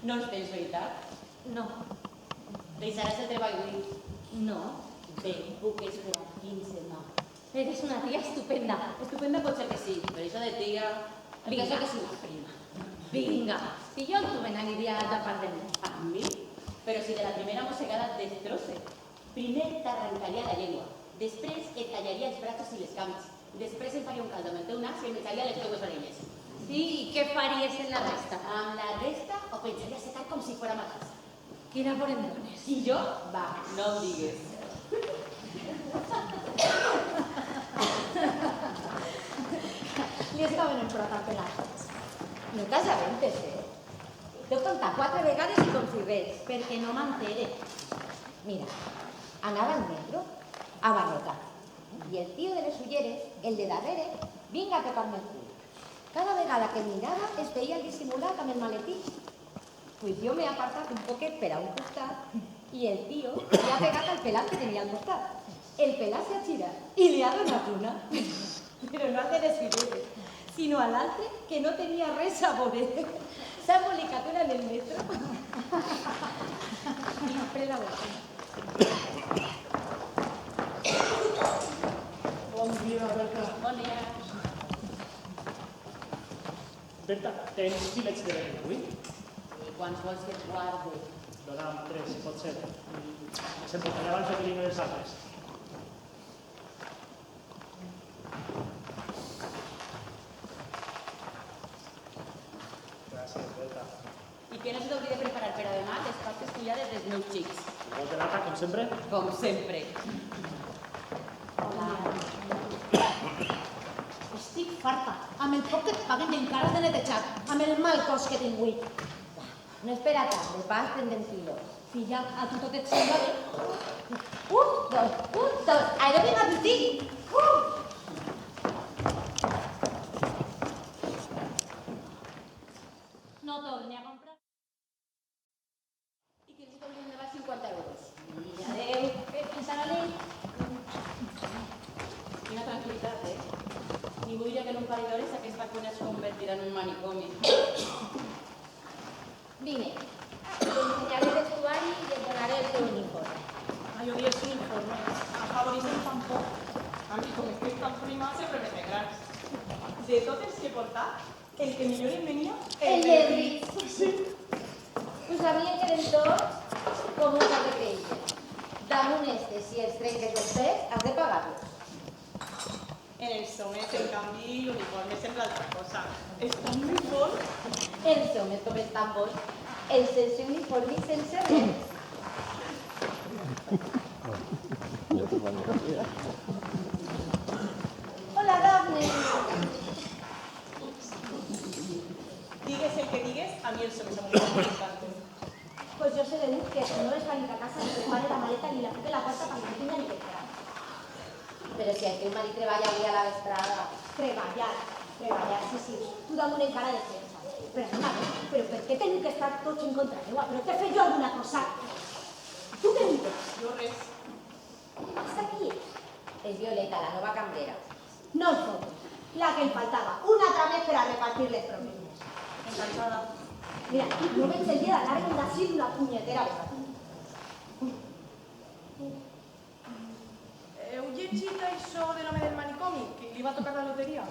No els tens, veritat? No. Deixaràs el treball avui? No. Bé, puc esperar 15 más. Eres una tía estupenda. Estupenda pot ser que sí, però això de tia... Vinga. Penso que és una prima. Vinga. Si jo el tuve n'aniria a part de mi. A mi? Però si de la primera mossegada et destrosse. Primer t'arrencaria la llengua, després et tallaria els braços i les cames, després em faria un caldo amb el teu nas i em menjaria les teues orelles. Sí, i què faries en la resta? Amb la resta ho pensaria secar com si fora ma casa. Quina por em dones? I jo? Va, no ho digues. Li estaven emprotant pelats. No t'assabentes, T'ho contat 4 vegades i com si res, perquè no m'entere. Mira, anava al metro a barrotar i el tio de les ulleres, el de darrere, vinga a tocar-me el cul. Cada vegada que mirava es veia el dissimulat amb el maletí. Pues jo m'he apartat un poquet per a un costat i el tio li ha pegat al pelat que tenia al costat. El pelat s'ha girat i li ha donat una. Però no al de les ulleres, sinó a l'altre que no tenia res a veure. S'ha embolicat una en el metro. I després la boca. Bon dia, Berta. Bon dia. Berta, tens filets de beure avui? I quants vols que et guardi? Dona'm 3, si pot ser. Se'n portaré abans de que vinguin els altres. Gràcies, Berta. I que no se t'oblidi de preparar per a demà les pastes cullades dels meus xics. Igual de lata, com sempre? Com sempre. Hola. Estic farta. Amb el poc que et paguen encara de netejar. Amb el mal cos que tinc avui. No espera tant, de pas prendem quilos. Filla, a tu tot et sembla bé? Un, dos, ara vinc a tutir. No torni a comprar. I que no se t'oblidi de llevar 50 euros. I adeu. Fins ara l'he... Quina tranquil·litat, Ningú diria que en un parell d'hores aquesta cuina es convertirà en un manicomi. Vine. T'ensenyaré el vestuari i et donaré el teu uniforme. Ay, odio ese uniforme. A favorisme tampoc. A mi, com estic tan prima, sempre me fem grans. De tots els que he portat, el que millor em venia... El de Ritz. Sí. Ho sabien que eren tots com un sac de creix. Damunt este, si els trenques els pes, has de pagar-los. En els homes, en canvi, l'uniforme sembla altra cosa. Està molt bon. Els homes com estan bons, els sense uniforme i sense res. Hola, Daphne. Digues el que digues, a mi els homes amb uniforme m'encanten. Pues yo sé de un que no es va ir a casa, ni prepare la maleta ni la fique la puerta para que no tenga ni que entrar. Però si el teu marit treballa avui a la vesprada. Treballar, sí. Tu damunt encara de defensa. Però, mare, però per què tenim que estar tots en contra teua? Però què he fet jo alguna cosa? Tu què dius? Jo res. Hasta aquí. És Violeta, la nova cambrera. No el foto. La que em faltava. Una altra vez per a repartir les promeses. Encantada. Mira, no veig el dia d'anar-me d'ací una punyetera vegada. Heu llegit això de l'home del manicomi, que li va tocar la loteria?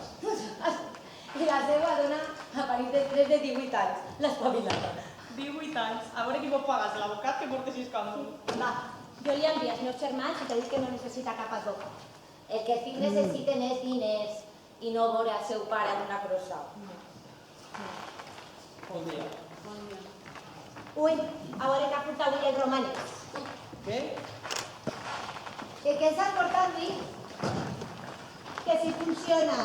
I la seva dona a París després de 18 anys, l'espavilada. 18 anys. A veure qui pot pagar l'advocat que porta 6 casos. Va, jo li envio als meus germans i t'he dit que no necessita cap advocat. El que fill necessiten és diners i no veure el seu pare en una crossa. Bon dia. Ui, a veure què ha portat avui el romanès. Què? Que què s'ha portat avui? Que si funciona.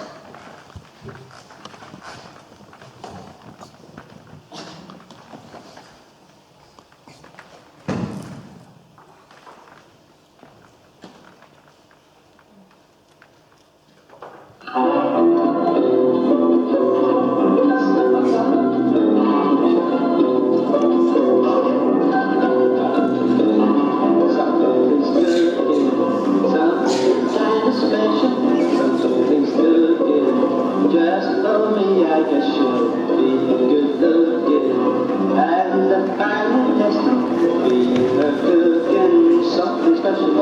Just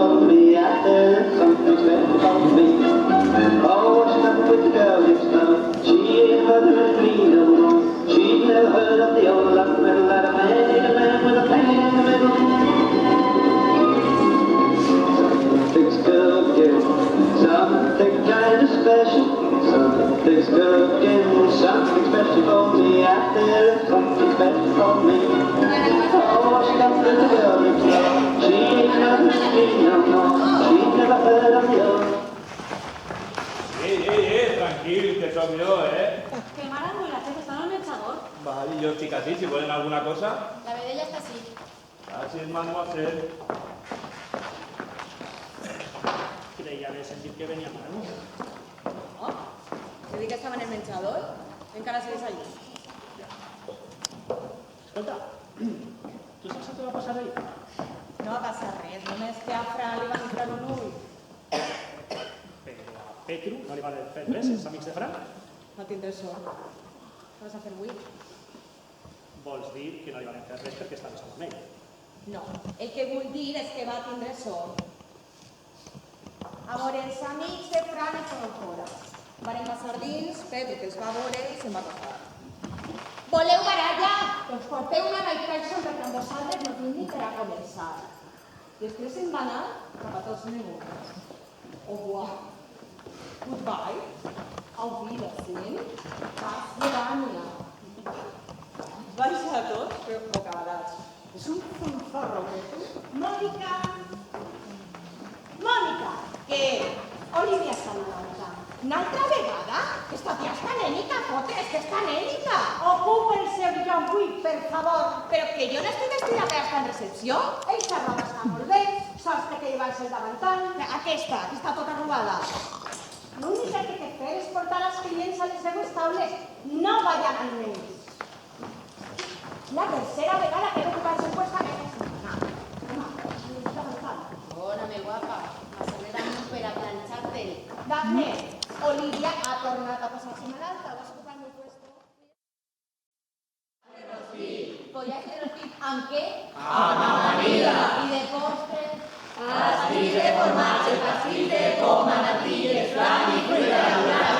for me out there, something special for me. Oh, what's up with the girl next door? She ain't heard of me no more. She's never heard of the old luck riddle that a man in a man with a pain in the middle. Something's cooking, something kind of special. Something's cooking, something special for me out there, something special for me. Oh, what's up with the girl next door? She ain't heard of me no more. She's never heard of the old. Tranquil, que son yo, ¿eh? Qué maravilla, que está en el mechador. Vale, yo estoy casi, si vuelven alguna cosa. La vedella está así. Así es, mademoiselle. Creia de sentir que venia Manu. Oh, que di que estava en el menjador. Encara segueix allí. Escolta, tu saps què va passar ahir? No va passar res, només que a Fran li van entrar un ull. Però a Petru no li va fer res, els amics de Fran. No tindré sort. Què vas a fer avui? Vols dir que no li van fer res perquè estaves amb ell? No, el que vull dir és que va tindre sort. A veure, els amics de Fran estaven fora. Varen passar dins, Pedro que els va veure i se'n va acostar. Voleu baralla? Doncs porteu una Mike Tyson perquè amb vosaltres no tinc ni per a començar. Després se'n va anar cap a tots negocios. Au revoir. Goodbye. Auf Wiedersehen. Castlevania. Vais a tots, però bocadats. És un fanfarro que tu. Mònica! Mònica! Què? Olivia està malauta. Una altra vegada? Esta tia està nènica, fotres, que està nènica. Ocupa el seu lloc, vull, per favor. Però que jo no estic vestida per estar en recepció. Eixa roba està molt bé, sols que llevar-se el davantal. Aquesta, que està tota robada. L'únic que té que fer és portar els clients a les seues taules. No vayan amb ells. La tercera vegada que he d'ocupar-se puesta aquesta setmana. Perdóname, guapa. M'acelera per a planxar-te. Dafne, Olivia ha tornat a posar-se malalta. Vas ocupar el meu puesto. Pollas de rostit. ¿Amb què? Amb amanida. I de postres? Pastis de formatge, pastis de poma, natilles, flan i fruita natural.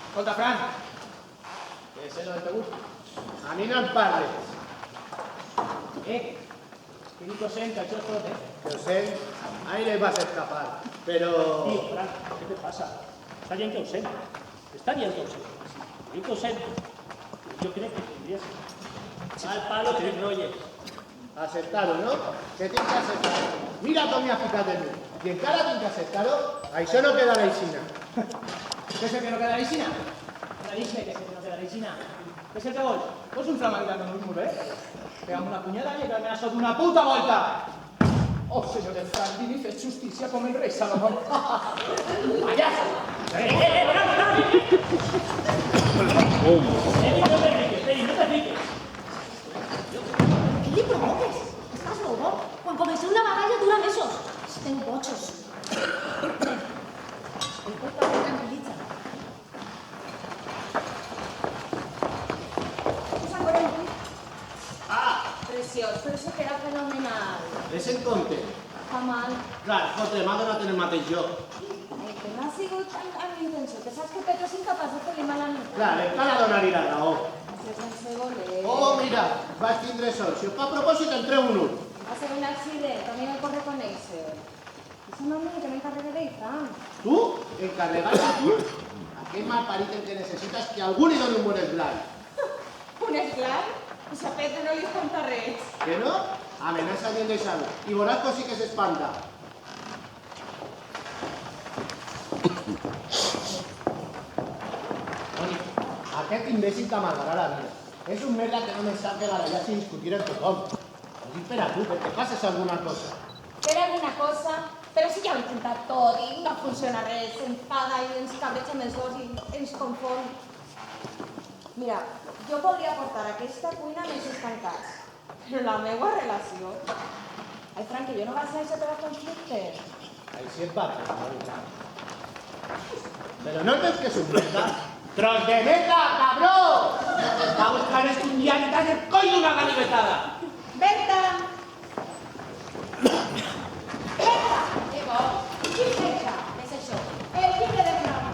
Escolta, Fran, que ese no te gusta. A mi no em parles. Que dic ho sent, que això és tot, Que ho sent, ahí les vas a escapar, pero... Tio, Fran, què te passa? Està dient que ho sent. Està dient que ho sent. Dic que ho sent. Jo crec que tindries... Al palo que t'enrotlles. Aceptar-ho, no? Que tinc que aceptar-ho. Mira com m'ha ficat en mi. I encara tinc que aceptar-ho, això no quedarà aixina. ¿Qué es el que no queda Isina? Ahora dime que es el que no queda Isina. ¿Qué es el que voy? Pues un flamangano muy bien. Pegamos una puñada y el menazo de una puta vuelta. Oh, señor del Franklin, hice justicia como el rey Salomón. ¡Payaso! No te piques, no te piques. Què li provoques? Estàs lobo? Quan comenceu una baralla dura mesos. Esteu bojos. El puta me tranquil·litza. Us en veurem aquí. Preciós, pero eso queda fenomenal. És en compte. Fa mal. Clar, fotre, m'ha donat en el mateix lloc. Ai, que no ha sigut amb intenció, que saps que Pedro és incapaç de fer-li mal a ningú. Clar, encara donar-hi la raó. Que sense voler. Oh, mira, vaig tindre sol. Si ho fa a propòsit, em treu un ull. Va ser un accident, a mi me'l pot reconèixer. És un home que m'encarregue d'ell, Fran. Tu, encarregat a tu, aquell malparit el que necessites que algú li doni un bon esglai. Un esclar? Pues a Pedro no li espanta res. Que no? Amenaça bien deixar-lo. I veuràs com sí que s'espanta. Toni, aquest imbècil t'amargarà la vida. És un merda que només sap de barallar-se i discutir amb tothom. Ho dic per a tu, perquè passes alguna cosa. Per alguna cosa, però si ja ho he intentat tot i no funciona res. S'enfada i ens cabreja amb els dos i ens confon. Mira, jo podria portar aquesta cuina més estancats, però la meva relació... Ai, Fran, que jo no vaig néixer per a conflictes. Ahí sí es para pero no ves que es un merda. ¡Tros de merda, cabrón! Va a buscar estudiar y te el coño una ganivetada. Berta! Berta! Què vols? Qui és això? Què és això? El llibre de broma.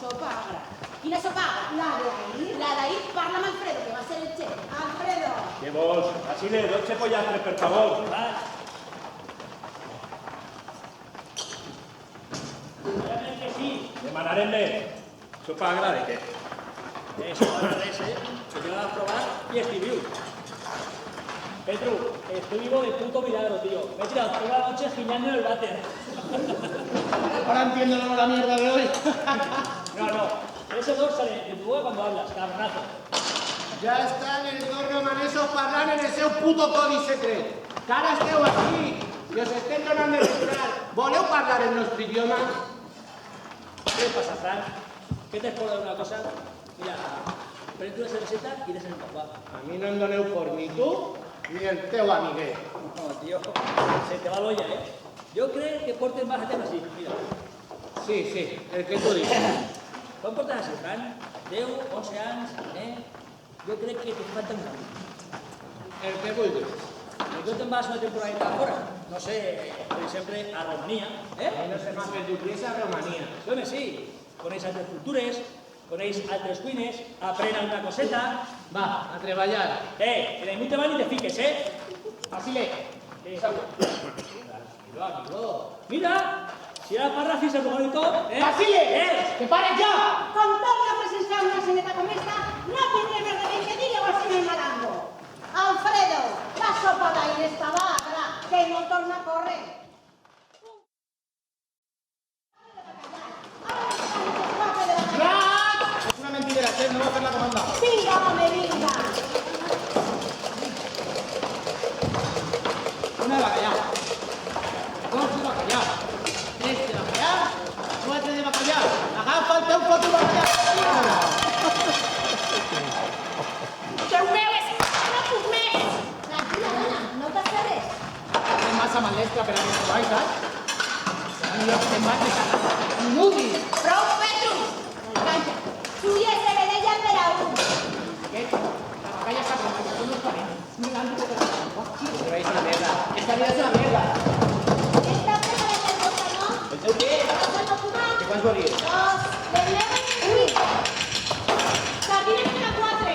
Sopa agra. Quina sopa agra? La d'ahir. La d'ahir parla amb Alfredo, que va ser el xef. Alfredo. ¿Qué vos? Basile, 12 pollastres, per favor. Obviamente sí. Demanarem més. Sopa agra de què? Eso va a res, que yo a probar y estoy vivo. Petru, estoy vivo de puto milagro, tío. Me he tirado toda la noche giñando en el váter. Ahora entiendo la mierda de hoy. No. Ese dos sale de tu boca cuando hablas, cabronazo. Ja estan els dos romanesos parlant en el seu puto codi secret. Que ara esteu aquí i us estem donant de respirar. Voleu parlar el nostre idioma? ¿Qué pasa, Fran? ¿Qué te puedo dar una cosa? Mira, prende una cerveceta y des el papá. A mi no em doneu por ni tu ni el teu amiguet. No, tío, se te va l'olla, Yo creo que portes más a tema así, mira. Sí, el que tu dius. Com portes así, Fran? 10, 11 anys, Yo creo que te falta un cambio. El que vulguis. ¿Y tú te vas una temporada afuera? No sé, por ejemplo, a Rumanía, A mi no se m'ha perdut res a Romania. Home, sí, coneix altres cultures, coneix altres cuines, aprèn alguna coseta. Va, a treballar. En el mundo ni te fiques, Basile. Tranquilo, amigo. Mira, si era parrafis el rumor y todo, Basile! Que pares ja! Con torna a presenciar una seneta com esta, no tindré més remei que dir-li al senyor Malango. Alfredo, la sopa d'ahir estava agra, que no torna a córrer. Rat! És una mentidera, chef, no va fer la comanda. Vinga, home, vinga. Una de bacallà. Dos de bacallà. Tres de bacallà. Quatre de bacallà. Agafa el teu foto bacallà. Déu meu, és que no puc més. Tranquila, dona, no passa res. És massa malestra per a mi, saps? I jo te'n vaig de cagar. Ni mugui. Prou, Petru. Calla. Tu i ese vedella per a un. Aquest, la bacallà s'ha pres, tu no està bé. Mira, antes de cagar. Te veis una mierda. Esta vida és una mierda. Està preparat el vostre, no? El teu què? Has de fumar? Que quants volies? Dos, de nueve, uno. Sardines per a quatre.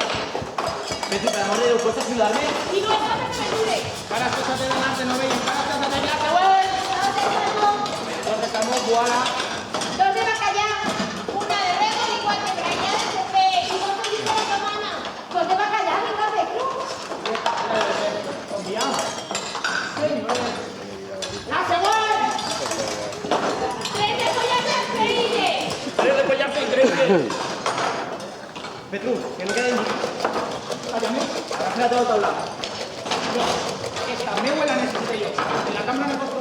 Petri, per amor de Déu, pots ajudar-me? I no està per verdure. Para has cosas de donarte, no veis. Para has cosas de donarte, güey. Dos de salmón, Dos de salmón, buana. dos de bacallà, una de rego i quatre granyades de peix. I dos de llista de tomana. Pues de bacallà, venga, de cruz. Confiamos. Señores. ¡Gracias, güey! Tres de pollastres freídes. 3 de pollastre increíble. Petru, que no queden... Cállame. Agafela todo taulado. No, esta meua la necesito yo. En la cámara me puedo...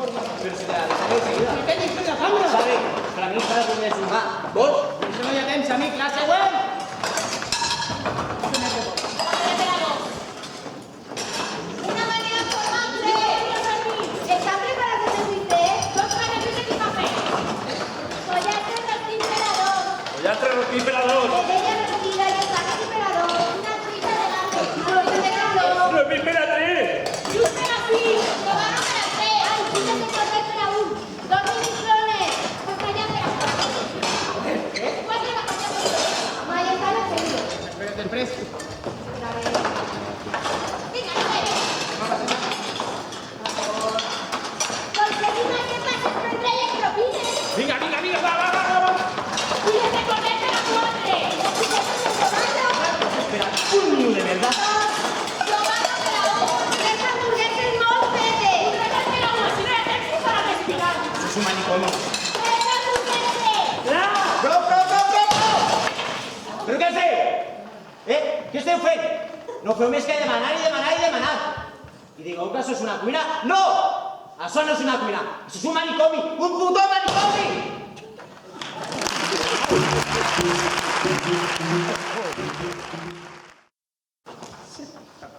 Pero si te la dejaré enseguida. ¿Qué tenéis en la cámara? ¿Sabe? Para mí cada uno es un más. ¿Vos? Eso no ya tens a mi clase, güey. Una manera formable. ¿Están preparados de whisky? Dos canapés y café. Pollastres del temperador. Pollastre rotíferador. Vedella repetida y placa temperador. Una frita de gato. Arroz de caldo. ¡Espérate! Y un pedacín. Tomar un pedacé. Ay, fitas de corte para un. Dos municiones. Bacallà de la ¿qué? Cuatro bacallà de la Maya está en serio. Espérate, el precio. Venga, no ve. Conseguimos que pases por el electropines. Vinga, vinga, vinga, va! Y les recordé que la cuadre. Y que se Espera, un niño de verdad. tomando de la voz. Tres hamburgueses molpete. Un regalo de la bolsina de taxi para respirar. Es un manicomio. Tres hamburgueses. ¡Bro! Però què feu? Què esteu fent? No feu més que demanar i demanar i demanar. I digueu que això és una cuina? No! Això no és una cuina. Això és un manicomi. Un puto manicomi!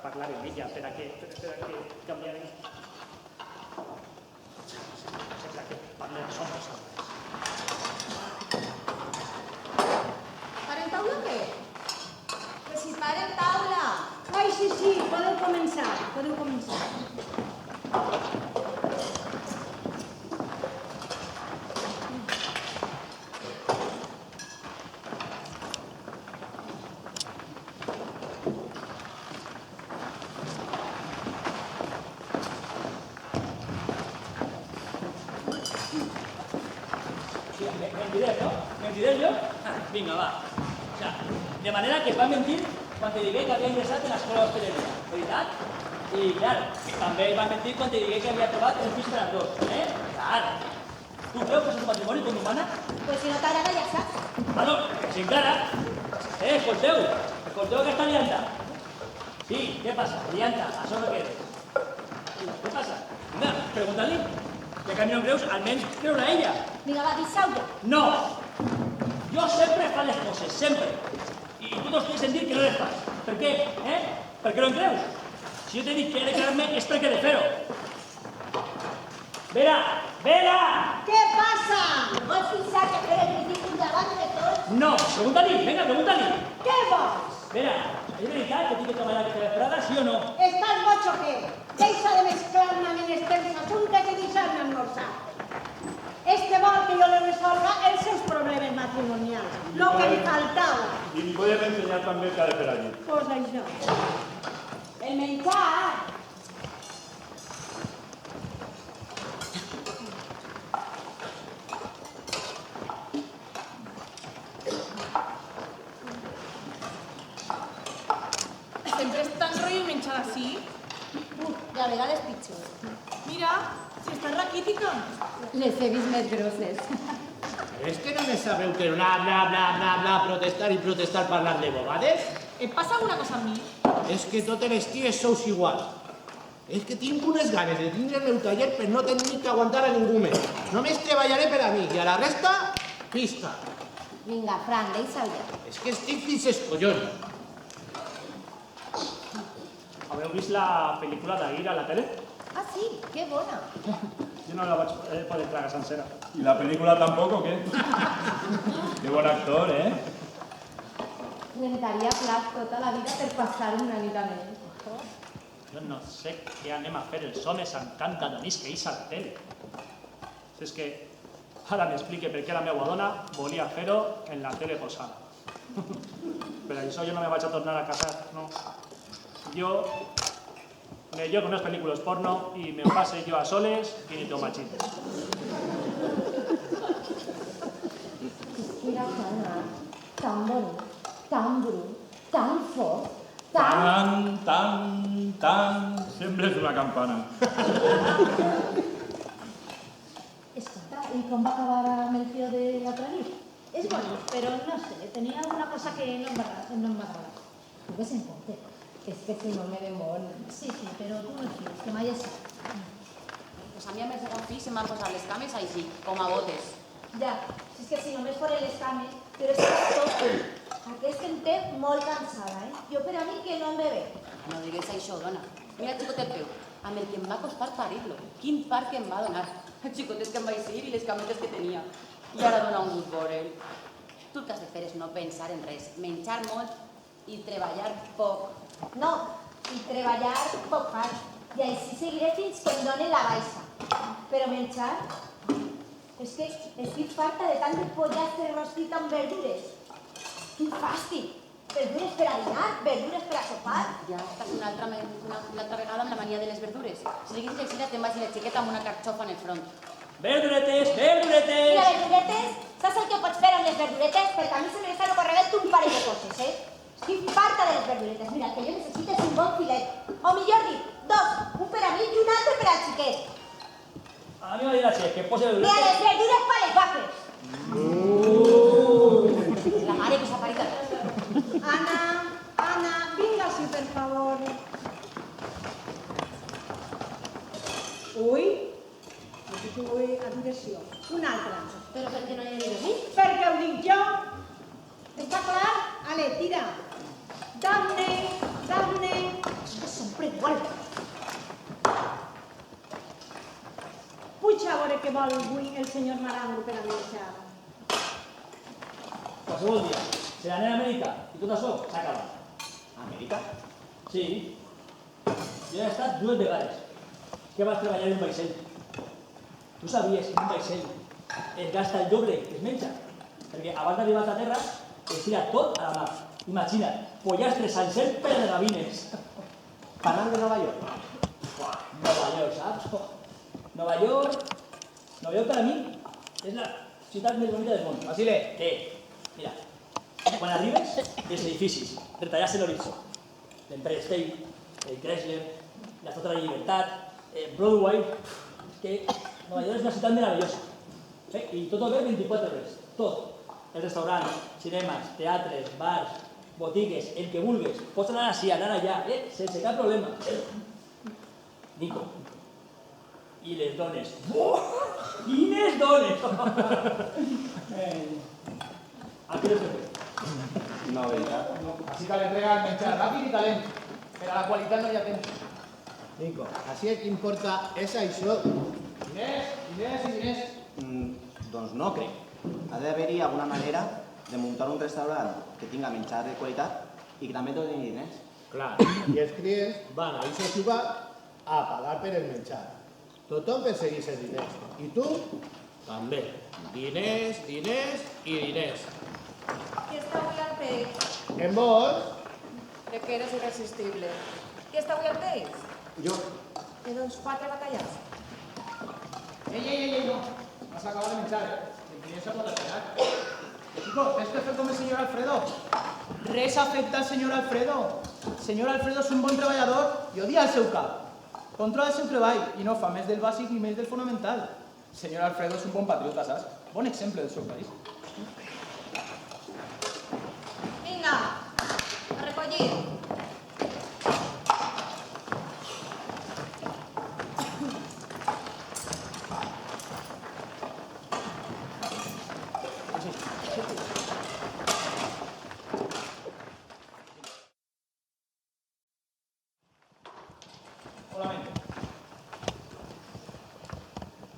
Parlar en ella, espera que cambiaré. podeu començar. Mentiré, ¿no? ¿Mentiré yo? Vinga, va. O sea, de manera que es va mentir quan te digué que havia ingressat en l'escola d'hostaleria, veritat? I, clar, també va mentir quan te digué que havia trobat un pis per a dos, eh? Clar. Tu creus que és un matrimoni com humana? Pues si no t'agrada ja saps. Bueno, si encara. Escolteu aquesta lianta. Sí, què passa? Lianta, això no què és? Què passa? Vinga, pregunta-li. Ja que a mi no em creus, almenys creure a ella. Vinga, va, deixeu-ho. No! Jo sempre fa les coses, sempre. I tu no tens sentit que no les fas. Per què? Per què no em creus? Si jo t'he dit que he de quedar-me és perquè he de fer-ho. Vera! Vera! Què passa? No vols fixar que fer el ridícul davant de tots? No! Pregunta-li! Vinga, pregunta-li! Què vols? Vera, és veritat que tinc que treballar aquesta vesprada, sí o no? Estàs boig o què? Deixa de mesclar-me en estos assumptes i deixar-me almorzar. Este vol que jo le resolga els seus problemes matrimonials, lo que li faltava. Y me puedes enseñar también qué ha de hacer allí. Pues això. El menjar. Sempre és tan rotllo menjar així. I a vegades pitjor. Mira, si estàs raquítica. Les he vist més grosses. És que només sabeu que bla, bla, bla, bla, bla, protestar i protestar parlant de bobades? Et passa alguna cosa a mi? És que totes les ties sous iguals. És que tinc unes ganes de tindre el meu taller per no tenir que aguantar a ningú més. Només treballaré per a mi i a la resta, pista. Vinga, Fran, deixa-ho ja. És que estic fins els collons. Haveu vist la pel·lícula d'ahir a la tele? Ah, sí? Que bona. Jo no la vaig poder tragar sencera. ¿Y la película tampoco o qué? Qué buen actor, ¿eh? Rentaria plats tota la vida per passar una nit amb ell. Jo no sé què anem a fer els homes amb tanta donís que ix a la tele. Si és que ara m'explique per què la meva dona volia fer-ho en la tele posada. Per això jo no me vaig a tornar a casar, no. Jo me llevo unas películas porno y me pase yo a soles y ni tomo machites. Mira, Fana, tan bonic, tan brut, tan fort, Tan. Siempre es una campana. Escolta, i com va acabar amb el tio de l'altra nit? És bonic, però no sé, tenia una cosa que no em va agradar. Tu ves en compte, és que si no me ve molt. Sí, però tu no et fies, que mai és cert. Pues a mi amb el segon fill se'm van posar les cames així, com a botes. Ja, és que si només foren les cames, però és que és tot. Aquest em té molt cansada, eh? Jo per a mi que no em ve bé. No digues això, dona. Mira el xicotet teu, amb el que em va costar parir-lo. Quin part que em va donar. El xicotet que em va eixir i les cametes que tenia. I ara dona un gust veure-el. Tu el que has de fer és no pensar en res, menjar molt i treballar poc. No, i treballar poc fan. I així seguiré fins que em donen la baixa. Però menjar... És que estic farta de tant de pollastre rostit amb verdures. Quin fàstic! Verdures per a dinar, verdures per a sopar. Ja estàs una altra vegada amb la mania de les verdures. Si seguissis així, te'n vas i la xiqueta amb una carxofa en el front. Verduretes, Mira, verduretes! verduretes, saps el que pots fer amb les verduretes? Perquè a mi se m'està ocorrent un parell de coses, eh? Estic farta de les verduretes. Mira, el que jo necessito és un bon filet. O millor dit, dos, un per a mi i un altre per al xiquet. A mi m'ha dit la Che que posi Mira, verduretes. les verdures pa les vafles. La mare que s'ha parit a Ana, vinga, sí, per favor. Ui, a direcció. Un altre. Però per què no hi ha dit així? Perquè ho dic jo. Està clar? Ale, tira. Dame. És que sempre igual. Puja a veure què vol avui el senyor Marango per a menjar. Qualsevol dia. Si l'anem a Amèrica i tot això s'ha acabat. Amèrica? Sí. Jo he estat 2 vegades que vaig treballar en un vaixell. Tu sabies que en un vaixell es gasta el doble que es menja? Perquè abans d'arribar a terra es tira tot a la mar. Imagina't, pollastres sencers per de gavines. Parlant de Nova York. Nova York, saps? Nova York per a mi és la ciutat més bonita del món. Basile. Què? Mira, quan arribes, els edificis, retallats en l'horitzó. L'Empire State, el Chrysler, la Estatua de la Llibertat, Broadway... És que Nova York és una ciutat meravellosa. I tot obert 24 hores, tot. Els restaurants, cinemes, teatres, bars, botigues, el que vulguis. Pots anar així, anar allà, sense cap problema. Nico. I les dones. Quines dones! Aquí les he fet. No, veritat. Així que l'entrega el menjar ràpid i calent. Per a la qualitat no hi ha temps. Nico, així que importa és això. Diners. Doncs no crec. Ha d'haver-hi alguna manera de muntar un restaurant que tinga menjar de qualitat i que també doni diners. Clar, i els clients van a aquest jugar a pagar per el menjar. Tothom persegueix els diners. I tu? També. Diners i diners. Qui està avui al peix? En vols? Crec que eres irresistible. Qui està avui al peix? Jo. Doncs 4 bacallars. Ei, no. Has acabat de menjar, El client se pot esperar. Chico, tens que fer com el senyor Alfredo. Res afecta al senyor Alfredo. El senyor Alfredo és un bon treballador i odia el seu cap. Controla el seu treball i no fa més del bàsic ni més del fonamental. El senyor Alfredo és un bon patriota, saps? Bon exemple del seu país. Vinga, a recollir.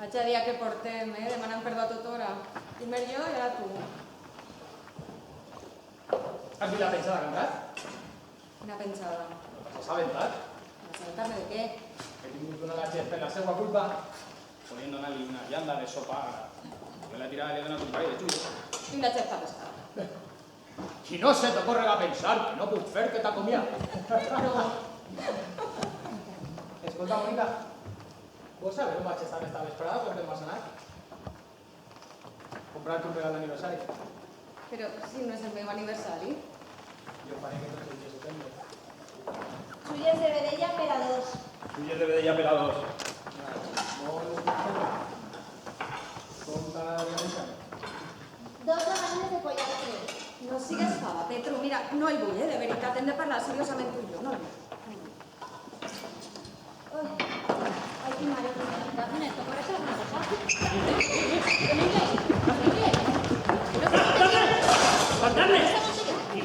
Vaig a dir que portem, demanant perdó a tota hora. Primer jo i ara tu. Has vist la pensada que ha entrat? Quina pensada. S'ha aventat. ¿Assaltarme de què? He tingut una gatxet per la seva culpa. Podien donar-li una llanda de sopa. Jo l'he tirat i li he donat un parell de xullos. I la xef t'ha pescat. I no se t'ocorre a pensar que no puc fer que t'acomiat. Però... Escolta, Mónica, vols saber on vaig estar esta vesprada quan te'n vas anar? Comprar-te un regal d'aniversari. Però si no és el meu aniversari. Jo faré que tots els dies ho tengo. Xulles de vedella per a 2. Xulles de vedella per a 2. Com t'ha d'aniversari? 2 laganes de pollastre. No sigues fava, Petro. Mira, no el vull, de veritat. Hem de parlar seriosament tu i jo. No el vull. Ay, qué madre, ¿hacen esto? ¿Por eso alguna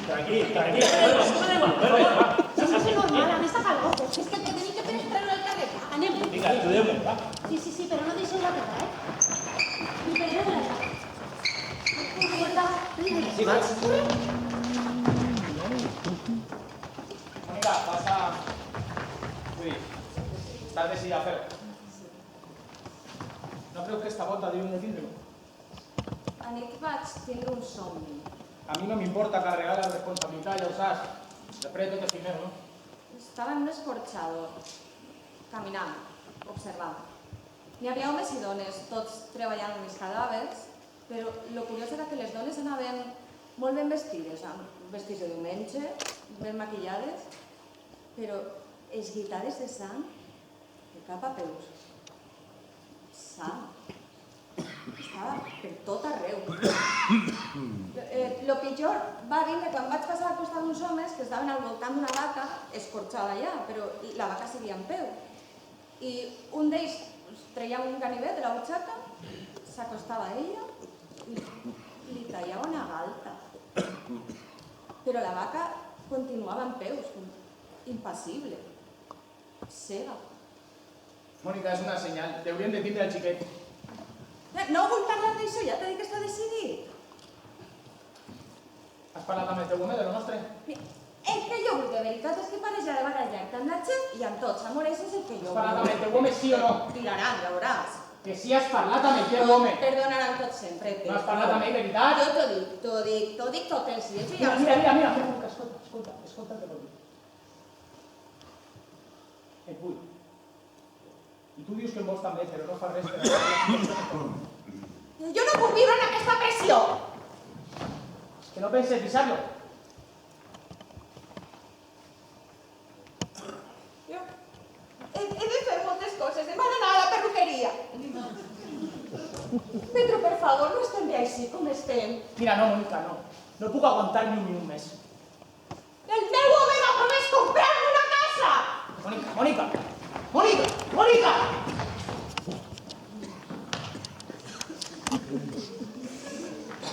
Tranquil. Es normal, han estat al gozo. És que el que tenim que fer és treure el carrer. Anem. Vinga, estudiem-ho, va. Sí, però no deixeu la terra, I per allà de la terra. Sí, vaig. Mónica, passa... Vull dir, estàs decidida a fer-ho. No creu que esta volta devíem de tindre-ho? Anit vaig tindre un somni. A mi no m'importa carregar la responsabilitat, ja ho saps. Després tot és primer, no? Estava en un escorxador, caminant, observant. N'hi havia homes i dones, tots treballant en els cadàvers, però el curiós era que les dones anaven molt ben vestides, amb vestits de diumenge, ben maquillades, però esguitades de sang de cap a peus. Sang. Estava per tot arreu. Lo pitjor va vindre quan vaig passar al costat d'uns homes que estaven al voltant d'una vaca escorxada allà, però la vaca seguia en peu. I un d'ells treia un ganivet de la butxaca, s'acostava a ella i li traia una galta. Però la vaca continuava en peus, impassible, cega. Mónica, és una senyal. Hauríem de tindre el xiquet. No vull parlar d'això, ja t'he dit que està decidit. Has parlat amb el teu home de lo nostre? El que jo vull de veritat és que pares ja de barallar-te amb la Txell i amb tots, amor, això és el que jo Has parlat amb el teu home, sí o no? Tiraran, ja veuràs. Que sí has parlat amb el teu home. Perdonaran tot sempre. No has parlat amb ell, veritat? Jo t'ho dic tot el sí. Mira, escolta el que vol dir. Et vull. I tu dius que em vols també, però no fa res per Jo no puc viure en aquesta pressió. És que no penses deixar-lo. He de fer moltes coses. Em van anar a la perruqueria. Pedro, per favor, no estem bé així com estem. Mira, no, Mónica, no. No puc aguantar ni un minut més. El meu home m'ha promès comprar-me una casa! Mónica!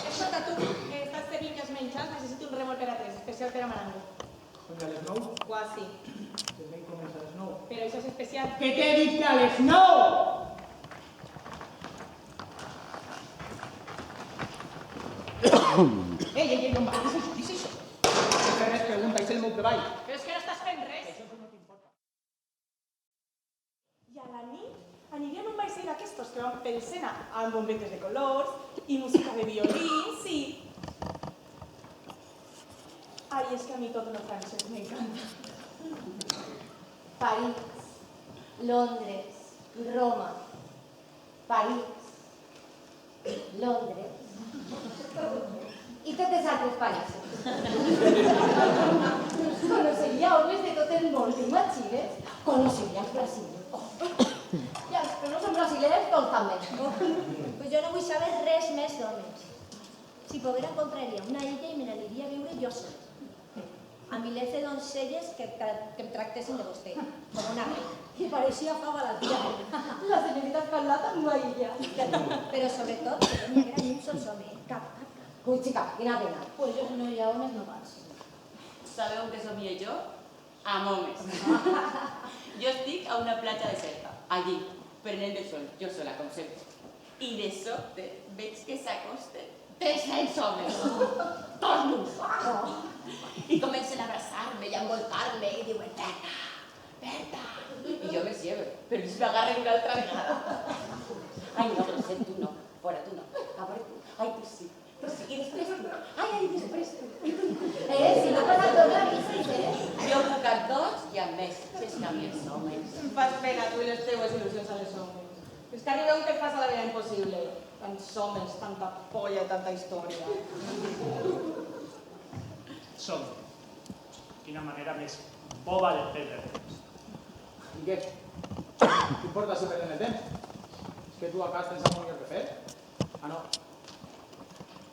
Escolta, tu, que estàs servint que has menjat, necessito un remol per a 3, especial per a Marango. Doncs a les 9? Quasi. El vell comença a les 9. Però això és especial. Que t'he dit que a les 9! Ei, on vas? Què és això? No fes res, pregunta, és el meu treball. Però és que no estàs fent res. Això no t'importa. I a la nit aniríem a un vaixell d'aquestos que van pel Sena amb bombetes de colors i música de violins i... Ai, és que a mi tot lo francès m'encanta. París, Londres, Roma. París, Londres i totes altres països. Conoceria homes de tot el món, t'imagines? Conoceria els brasilers. I els que no són brasilers, doncs també. Pues jo no vull saber res més d'homes. Si poguera compraria una illa i me n'aniria a viure jo sol. A milers de doncelles que em tractessin de vostè, com una reina. I pareixia fava la tia. La señorita Escarlata en una illa. Però sobretot, que no hi haguera ni un sol home. Cap. Ui, xica, quina pena. Pues yo si no hi ha homes no vas. ¿Sabeu on que somia jo? Amb homes. Jo estic a una platja deserta, allí, prenent el sol, jo sola, com sempre. I de sobte veig que s'acosten 300 homes, tots nus. I comencen a abraçar-me i a envoltar-me i diuen, Berta. I jo me ciego, però ells m'agarren una altra vegada. Ai, no, però sé, tu no, fora, tu no. A veure, tu, ai, tu sí. I després tu. Ai, després tu. Si no passa tot la vista, Jo puc amb tots i amb més. Si és que a mi els homes. Em fas pena tu i les teues il·lusions a les homes. És que arribeu que et fas a la vida impossible. Tants homes, tanta polla i tanta història. Som. Quina manera més boba de perdre el temps. I què? T'importa si perdem el temps? És que tu a casa tens alguna cosa que fer? Ah, no.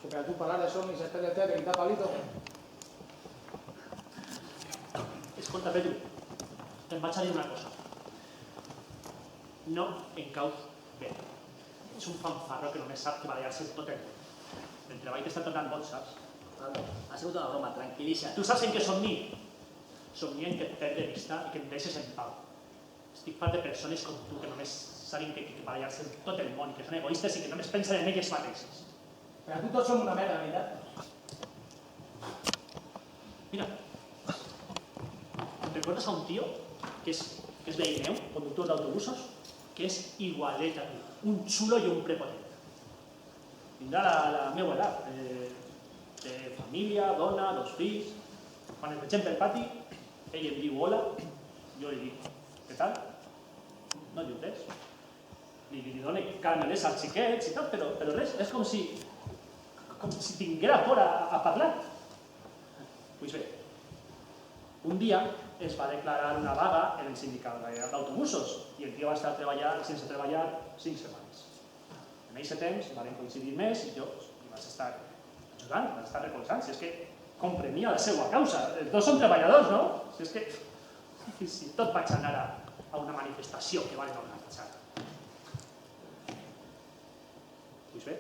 Que per a tu parlar de somnis és perdre el temps, veritat, Pablito? Escolta, Pedro, em vaig a dir una cosa. No em cau bé. Ets un fanfarro que només sap que barallar-se tot el món. El treball t'està tornant boig, saps? Pablo, ha sigut una broma, tranquil·litza. Tu saps en què somni? Somni en que et perds de vista i que em deixes en pau. Estic fart de persones com tu que només saben que barallar-se tot el món i que són egoistes i que només pensen en elles mateixes. Per a tu tots som una merda, veritat? Mira, ¿te recuerdas a un tío que es veí meu, conductor d'autobusos, que és igualet a tu, un xulo i un prepotent? Tindrà la meva edat, de família, dona, 2 fills. Quan ens vegem pel pati, ell em diu hola, jo li dic, què tal? No diu res. Li dono carameles als xiquets i tal, però res, és com si tinguera por a parlar. Pues bé, un dia es va declarar una vaga en el sindicat d'autobusos i el tio va estar sense treballar 5 setmanes. En aquest temps van coincidir més i jo li vaig estar ajudant, vaig estar recolzant. Si és que comprenia la seva causa. Els dos són treballadors, no? Si és que fins i tot vaig anar a una manifestació que van organitzar. Pues bé,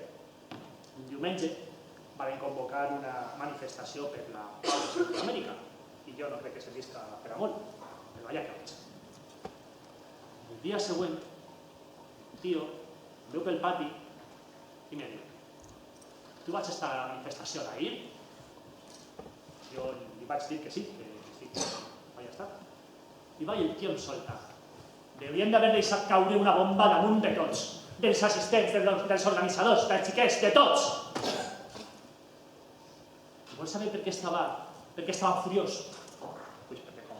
un diumenge van convocar una manifestació per la pau de Centroamèrica i jo no crec que servisca per a molt, però allà que vaig. El dia següent, un tio em veu pel pati i me diu, tu vaig estar a la manifestació d'ahir? Jo li vaig dir que sí, que Ja està. I va, i el tio em solta. Deurien d'haver deixat caure una bomba damunt de tots. Dels assistents, dels organitzadors, dels xiquets, de tots. I vols saber per què estava furiós? Pues perquè com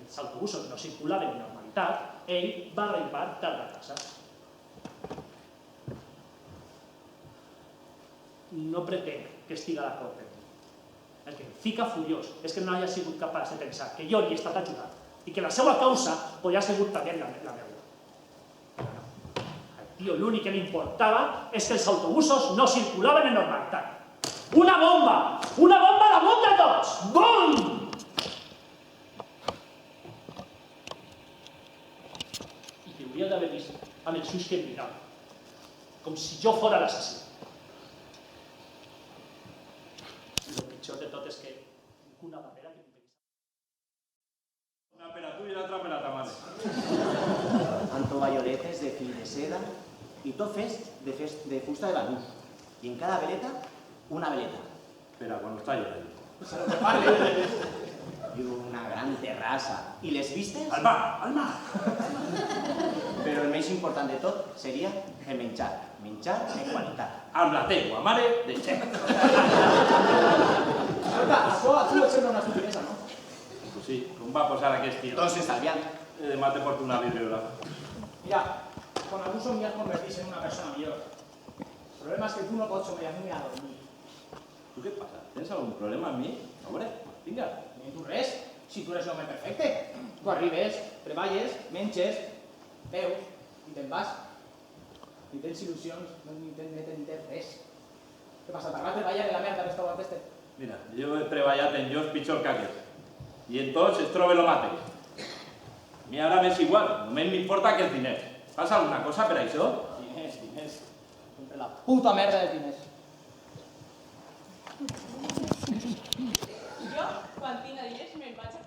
els autobusos no circulaven en normalitat, ell va arribar tard a casa. No pretenc que estigui d'acord amb mi. El que em fica furiós és que no hagi sigut capaç de pensar que jo li he estat ajudant i que la seva causa podria haver sigut també la meva. Al tio l'únic que li importava és que els autobusos no circulaven en normalitat. Una bomba! Una bomba damunt de tots! Bum! I que hauria d'haver vist amb els ulls que em mirava, com si jo fora l'assassí. El pitjor de tot és que una papera que una per a tu i l'altra per a ta mare. Amb tovalloletes de fil de seda i tot de fusta de banús. I en cada veleta, una veleta. Espera, quan està llorant. I una gran terrassa. I les vistes? Al mar, al mar! Però el més important de tot seria el menjar. Menjar de qualitat. Amb la teua mare de xec. Escolta, això a tu et sembla una estupidesa, no? Pues sí, com va posar aquest tio? Doncs estalviant. Demà te porto una vidriola. Mira, con algú somiar convertir-se en una persona millor. El problema és que tu no pots somiar ni a dormir. Tu què passa? Tens algun problema amb mi? A veure, vinga. Ni tu res, si tu eres l'home perfecte. Tu arribes, treballes, menges, veus i te'n vas. Ni tens il·lusions, ni tens res. Què passa? T'agrada treballar en la merda restaurant este? Mira, jo he treballat en llocs pitjor que aquests. I en tots es troba el mateix. A mi ara m'és igual, només m'importa que els diners. Fas alguna cosa per això? Diners, diners. Sempre la puta merda de diners. Jo, quan tinc diners, me'n vaig a